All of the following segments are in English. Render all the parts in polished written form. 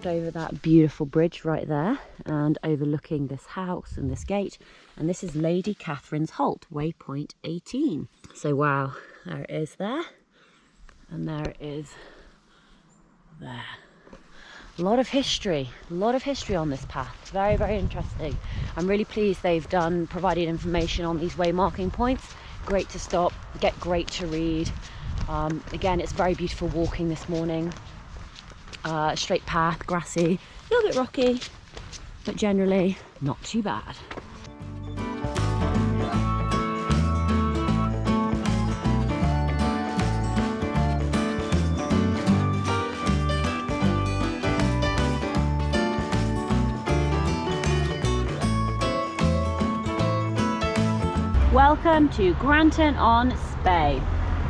walked over that beautiful bridge right there and overlooking this house and this gate. And this is Lady Catherine's Halt, waypoint 18. So wow, there it is there. And there it is there. A lot of history on this path. Very, very interesting. I'm really pleased they've provided information on these waymarking points. Great to stop, great to read. Again, it's very beautiful walking this morning. Straight path, grassy, a little bit rocky, but generally not too bad. Welcome to Grantown on Spey.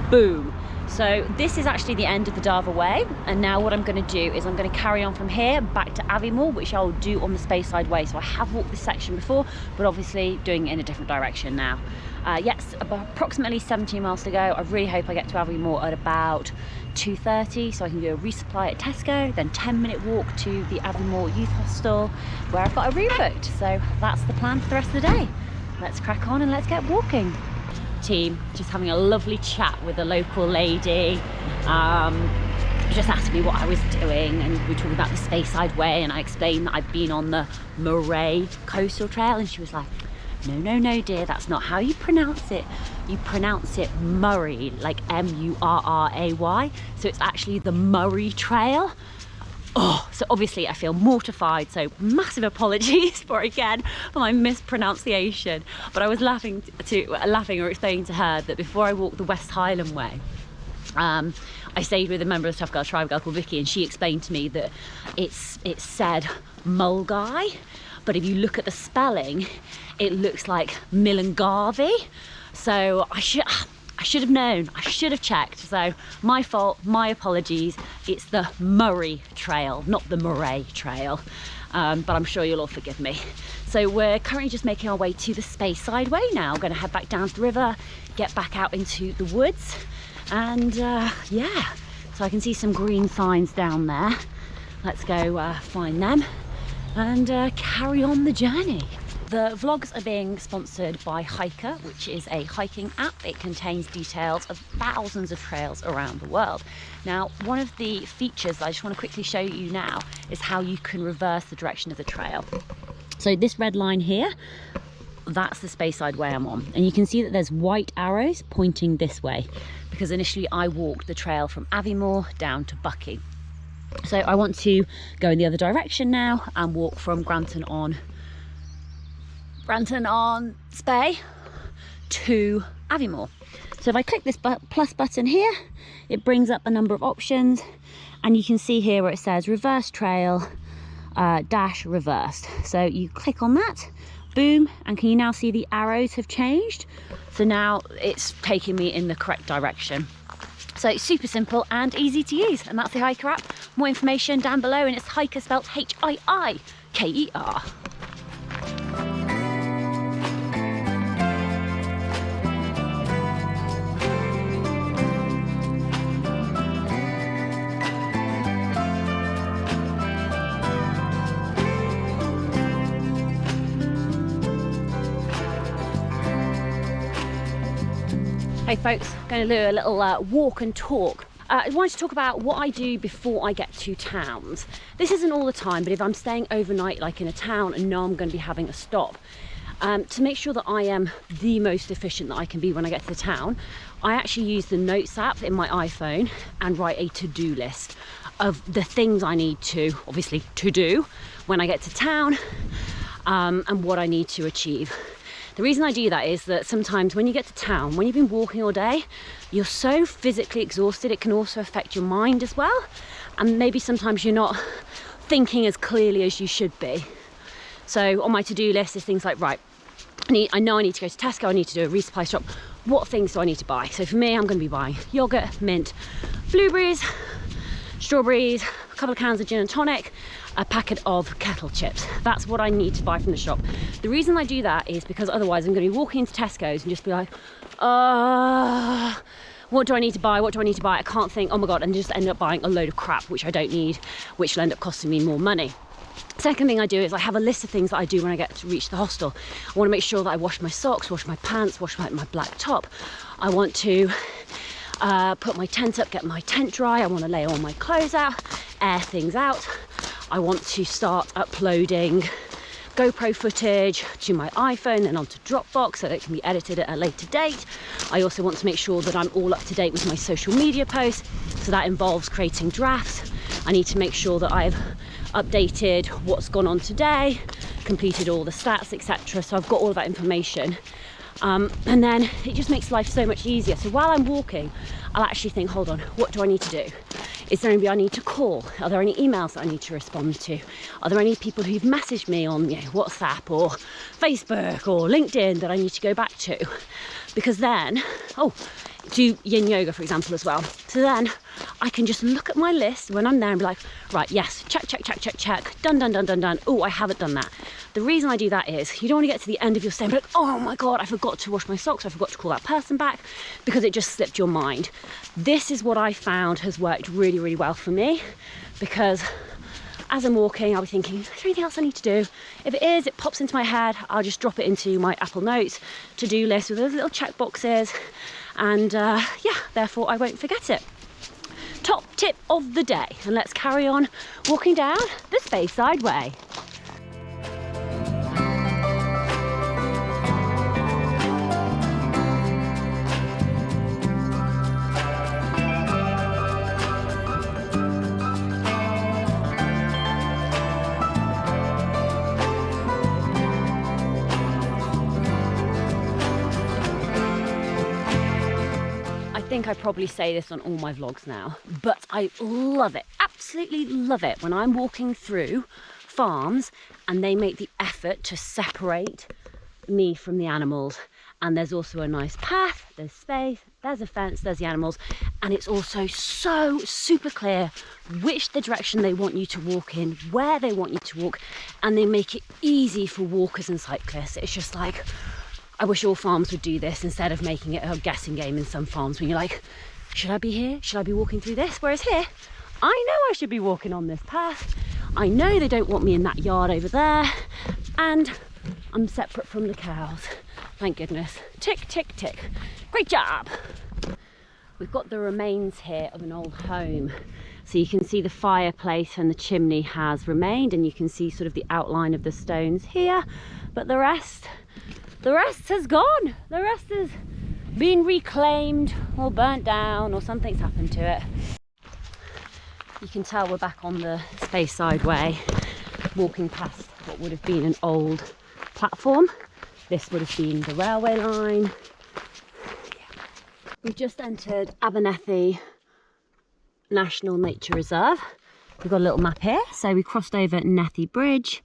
Boom. So this is actually the end of the Darver Way, and now what I'm going to do is I'm going to carry on from here back to Aviemore, which I'll do on the Speyside Way. So I have walked this section before, but obviously doing it in a different direction now. Yes, about approximately 17 miles to go. I really hope I get to Aviemore at about 2:30, so I can do a resupply at Tesco, then 10-minute walk to the Aviemore Youth Hostel, where I've got a room booked. So that's the plan for the rest of the day. Let's crack on and let's get walking. Team, just having a lovely chat with a local lady. Just asked me what I was doing, and we were talking about the Speyside Way, and I explained that I've been on the Moray coastal trail, and she was like, no dear, that's not how you pronounce it. You pronounce it Murray, like M-U-R-R-A-Y. So it's actually the Murray Trail. Oh, so obviously I feel mortified, so massive apologies for my mispronunciation. But I was laughing or explaining to her that before I walked the West Highland Way, I stayed with a member of the Tough Girl Tribe girl called Vicky, and she explained to me that it said Mulgai, but if you look at the spelling, it looks like Millengarvey. So I should have known, I should have checked. So my fault, my apologies. It's the Murray Trail, not the Moray Trail. But I'm sure you'll all forgive me. So we're currently just making our way to the Speyside Way now. We're going to head back down to the river, get back out into the woods, and yeah. So I can see some green signs down there. Let's go find them and carry on the journey. The vlogs are being sponsored by Hiiker, which is a hiking app. It contains details of thousands of trails around the world. Now, one of the features that I just want to quickly show you now is how you can reverse the direction of the trail. So this red line here, that's the Speyside Way I'm on. And you can see that there's white arrows pointing this way, because initially I walked the trail from Aviemore down to Buckie. So I want to go in the other direction now and walk from Grantown on Spey to Aviemore. So if I click this plus button here, it brings up a number of options, and you can see here where it says reverse trail dash reversed. So you click on that, boom, and can you now see the arrows have changed? So now it's taking me in the correct direction. So it's super simple and easy to use, and that's the Hiiker app. More information down below, and it's Hiiker spelled H-I-I-K-E-R. Hey folks, going to do a little walk and talk. I wanted to talk about what I do before I get to towns. This isn't all the time, but if I'm staying overnight like in a town and know I'm going to be having a stop, to make sure that I am the most efficient that I can be when I get to the town, I actually use the Notes app in my iPhone and write a to-do list of the things I need to, obviously, to do when I get to town, and what I need to achieve. The reason I do that is that sometimes when you get to town, when you've been walking all day, you're so physically exhausted, it can also affect your mind as well. And maybe sometimes you're not thinking as clearly as you should be. So on my to-do list is things like, right, I know I need to go to Tesco, I need to do a resupply shop. What things do I need to buy? So for me, I'm going to be buying yogurt, mint, blueberries, strawberries, a couple of cans of gin and tonic, a packet of kettle chips. That's what I need to buy from the shop. The reason I do that is because otherwise I'm going to be walking into Tesco's and just be like, what do I need to buy? What do I need to buy? I can't think, oh my God, and just end up buying a load of crap, which I don't need, which will end up costing me more money. Second thing I do is I have a list of things that I do when I get to reach the hostel. I want to make sure that I wash my socks, wash my pants, wash my black top. I want to put my tent up, get my tent dry. I want to lay all my clothes out, air things out. I want to start uploading GoPro footage to my iPhone and onto Dropbox so that it can be edited at a later date. I also want to make sure that I'm all up to date with my social media posts. So that involves creating drafts. I need to make sure that I've updated what's gone on today, completed all the stats, etc. So I've got all of that information. And then it just makes life so much easier. So while I'm walking, I'll actually think, hold on, what do I need to do? Is there anybody I need to call? Are there any emails that I need to respond to? Are there any people who've messaged me on WhatsApp or Facebook or LinkedIn that I need to go back to? Because then, do yin yoga, for example, as well. So then I can just look at my list when I'm there and be like, right, yes, check, check, check, check, check, done, done, done, done, done. Oh, I haven't done that. The reason I do that is you don't want to get to the end of your stay and be like, oh my God, I forgot to wash my socks. I forgot to call that person back because it just slipped your mind. This is what I found has worked really, really well for me, because as I'm walking, I'll be thinking, is there anything else I need to do? If it is, it pops into my head. I'll just drop it into my Apple Notes to-do list with those little check boxes. And yeah, therefore I won't forget it. Top tip of the day, and let's carry on walking down the Speyside Way. I think I probably say this on all my vlogs now, but I love it, absolutely love it when I'm walking through farms and they make the effort to separate me from the animals. And there's also a nice path, there's space, there's a fence, there's the animals, and it's also so super clear which the direction they want you to walk in, where they want you to walk, and they make it easy for walkers and cyclists. It's just like, I wish all farms would do this instead of making it a guessing game in some farms when you're like, should I be here? Should I be walking through this? Whereas here, I know I should be walking on this path. I know they don't want me in that yard over there, and I'm separate from the cows. Thank goodness. Tick, tick, tick. Great job. We've got the remains here of an old home. So you can see the fireplace and the chimney has remained, and you can see sort of the outline of the stones here, but the rest has gone. The rest has been reclaimed or burnt down, or something's happened to it. You can tell we're back on the Speyside Way, walking past what would have been an old platform. This would have been the railway line. We've just entered Abernethy National Nature Reserve. We've got a little map here. So we crossed over Nethy Bridge.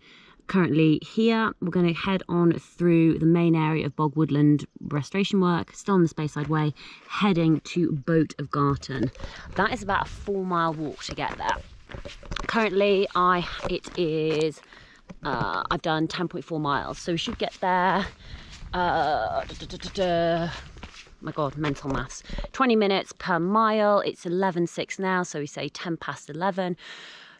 Currently here, we're going to head on through the main area of bog woodland restoration work, still on the Speyside Way, heading to Boat of Garten. That is about a 4-mile walk to get there. Currently, I've done 10.4 miles, so we should get there, my God, mental maths, 20 minutes per mile. It's 11:06 now, so we say 10 past 11.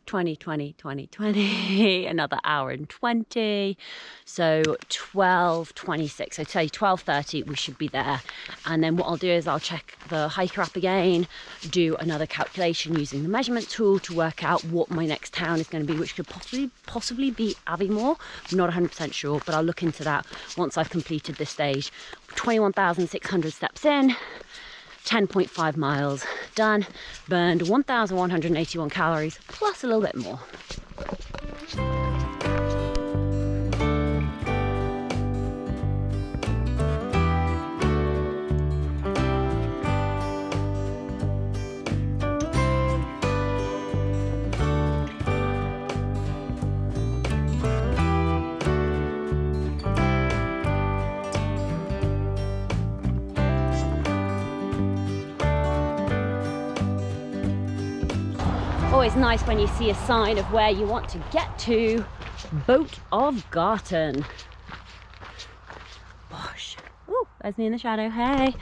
20, 20, 20, 20, another hour and 20, so 12:26, so say 12:30 we should be there. And then what I'll do is I'll check the Hiiker app again, do another calculation using the measurement tool to work out what my next town is going to be, which could possibly be Aviemore. I'm not 100% sure, but I'll look into that once I've completed this stage. 21,600 steps in, 10.5 miles done, burned 1,181 calories, plus a little bit more. Always nice when you see a sign of where you want to get to. Boat of Garten. Bosh. Oh, there's me in the shadow. Hey.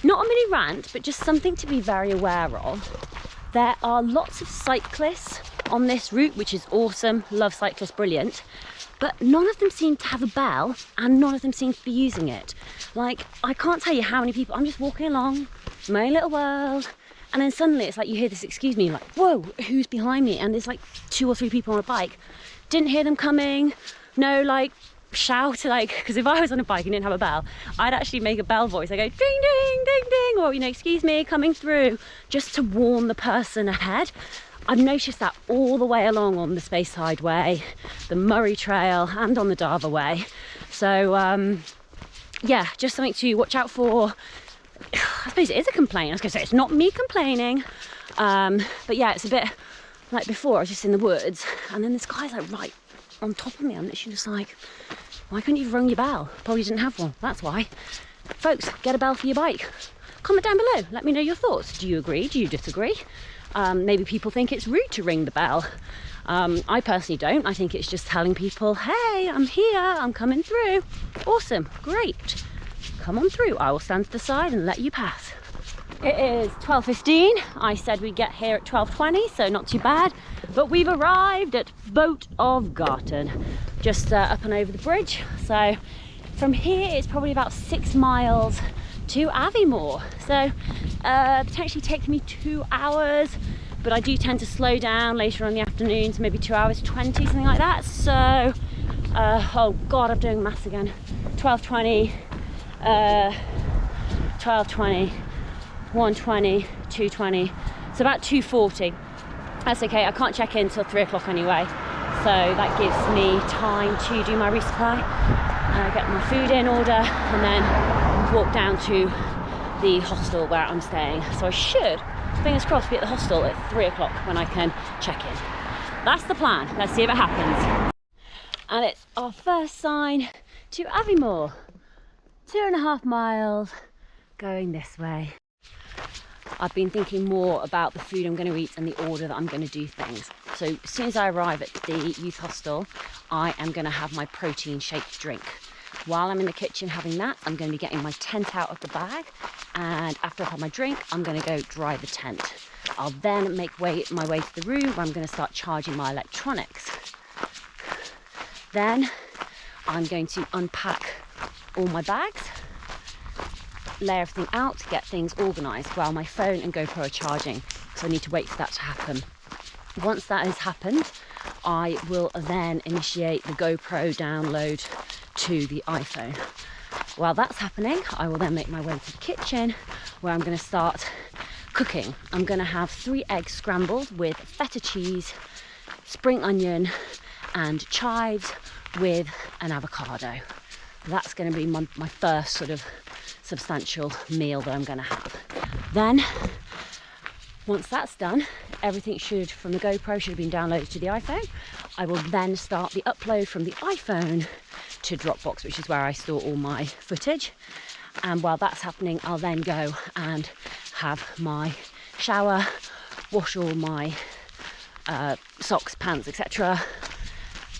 not a mini rant, but just something to be very aware of. There are lots of cyclists on this route, which is awesome. Love cyclists, brilliant. But none of them seem to have a bell, and none of them seem to be using it. Like, I can't tell you how many people, I'm just walking along, my own little world, and then suddenly it's like you hear this excuse me, like, whoa, who's behind me? And there's like 2 or 3 people on a bike. Didn't hear them coming, no like shout, like, because if I was on a bike and didn't have a bell, I'd actually make a bell voice. I go ding ding ding ding, or, you know, excuse me, coming through, just to warn the person ahead. I've noticed that all the way along on the Speyside Way, the Murray Trail, and on the Darver Way. So yeah, just something to watch out for. I suppose it is a complaint. I was going to say it's not me complaining, but yeah, it's a bit like before. I was just in the woods, and then this guy's like right on top of me. I'm literally just like, why couldn't you rung your bell? Probably didn't have one. That's why. Folks, get a bell for your bike. Comment down below. Let me know your thoughts. Do you agree? Do you disagree? Maybe people think it's rude to ring the bell. I personally don't. I think it's just telling people, hey, I'm here, I'm coming through. Awesome, great. Come on through. I will stand to the side and let you pass. It is 12:15. I said we'd get here at 12:20, so not too bad. But we've arrived at Boat of Garten, just up and over the bridge. So from here, it's probably about 6 miles to Aviemore. So potentially takes me 2 hours, but I do tend to slow down later on in the afternoon, so maybe 2 hours 20, something like that. So oh god, I'm doing maths again. 12:20, 12:20, 1:20, 2:20, so about 2:40. That's okay, I can't check in till 3 o'clock anyway, so that gives me time to do my resupply, get my food in order, and then walk down to the hostel where I'm staying. So I should, fingers crossed, be at the hostel at 3 o'clock when I can check in. That's the plan. Let's see if it happens. And it's our first sign to Aviemore. 2.5 miles going this way. I've been thinking more about the food I'm going to eat and the order that I'm going to do things. So as soon as I arrive at the youth hostel, I am going to have my protein shake drink. While I'm in the kitchen having that, I'm going to be getting my tent out of the bag, and after I've had my drink, I'm going to go dry the tent. I'll then make my way to the room where I'm going to start charging my electronics. Then I'm going to unpack all my bags, lay everything out, get things organised while my phone and GoPro are charging, so I need to wait for that to happen. Once that has happened, I will then initiate the GoPro download to the iPhone. While that's happening, I will then make my way to the kitchen where I'm going to start cooking. I'm going to have 3 eggs scrambled with feta cheese, spring onion and chives with an avocado. That's going to be my first sort of substantial meal that I'm going to have. Then once that's done, everything from the GoPro should have been downloaded to the iPhone. I will then start the upload from the iPhone to Dropbox, which is where I store all my footage. And while that's happening, I'll then go and have my shower, wash all my socks, pants, etc.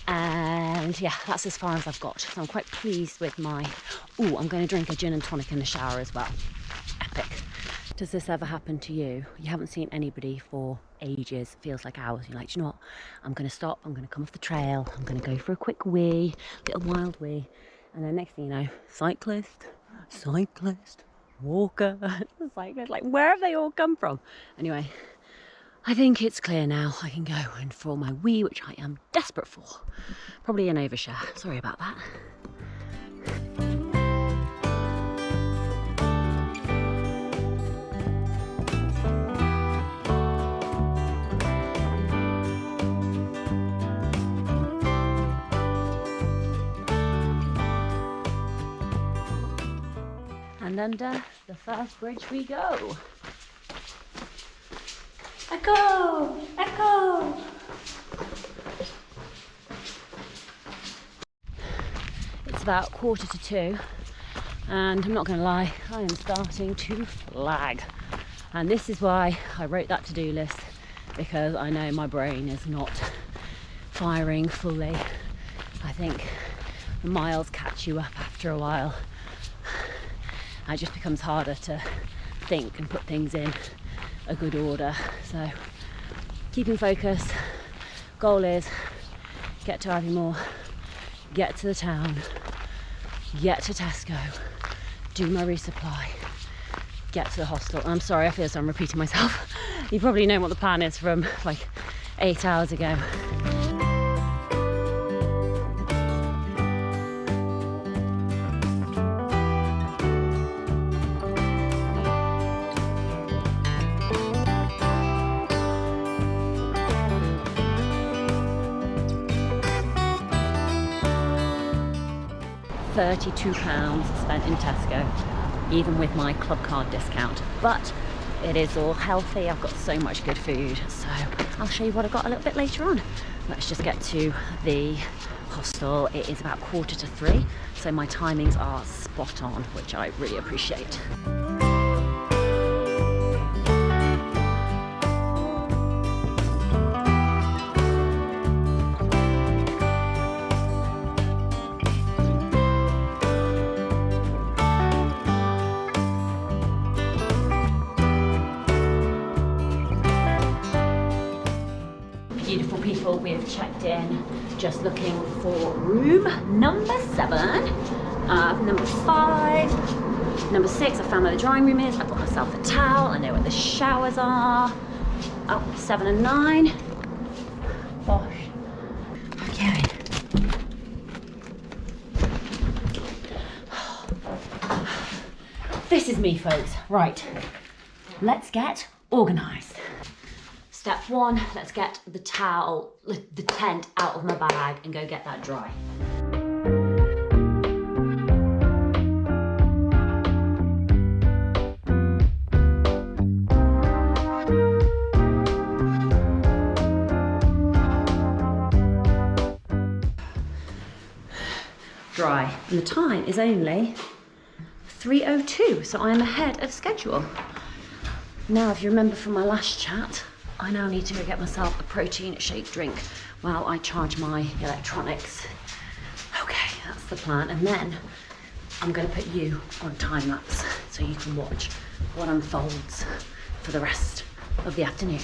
And yeah, that's as far as I've got. So I'm quite pleased with my... Ooh, I'm going to drink a gin and tonic in the shower as well. Epic. Does this ever happen to you? You haven't seen anybody for ages, feels like hours. You're like, do you know what? I'm going to stop, I'm going to come off the trail, I'm going to go for a quick wee, little wild wee. And then next thing you know, cyclist, walker, cyclist, like where have they all come from? Anyway, I think it's clear now. I can go and for my wee, which I am desperate for. Probably an overshare, sorry about that. And under the first bridge we go. Echo! Echo! It's about 1:45 and I'm not going to lie, I am starting to flag. And this is why I wrote that to-do list, because I know my brain is not firing fully. I think the miles catch you up after a while. it just becomes harder to think and put things in a good order. So keeping focus, goal is get to Aviemore, get to the town, get to Tesco, do my resupply, get to the hostel. I'm sorry, I feel as though I'm repeating myself. You probably know what the plan is from like 8 hours ago. £32 spent in Tesco, even with my club card discount, but it is all healthy. I've got so much good food, so I'll show you what I got a little bit later on. Let's just get to the hostel. It is about 2:45, so my timings are spot on, which I really appreciate. Beautiful people, we have checked in, just looking for room number 7, number 5, number 6. I found where the drying room is. I've got myself a towel. I know where the showers are. Oh, 7 and 9. Bosh. Okay. This is me, folks. Right, let's get organised. Step 1, let's get the towel, the tent out of my bag and go get that dry. Dry, and the time is only 3:02, so I'm ahead of schedule. Now, if you remember from my last chat, I now need to go get myself a protein shake drink while I charge my electronics. Okay, that's the plan. And then I'm going to put you on time lapse so you can watch what unfolds for the rest of the afternoon.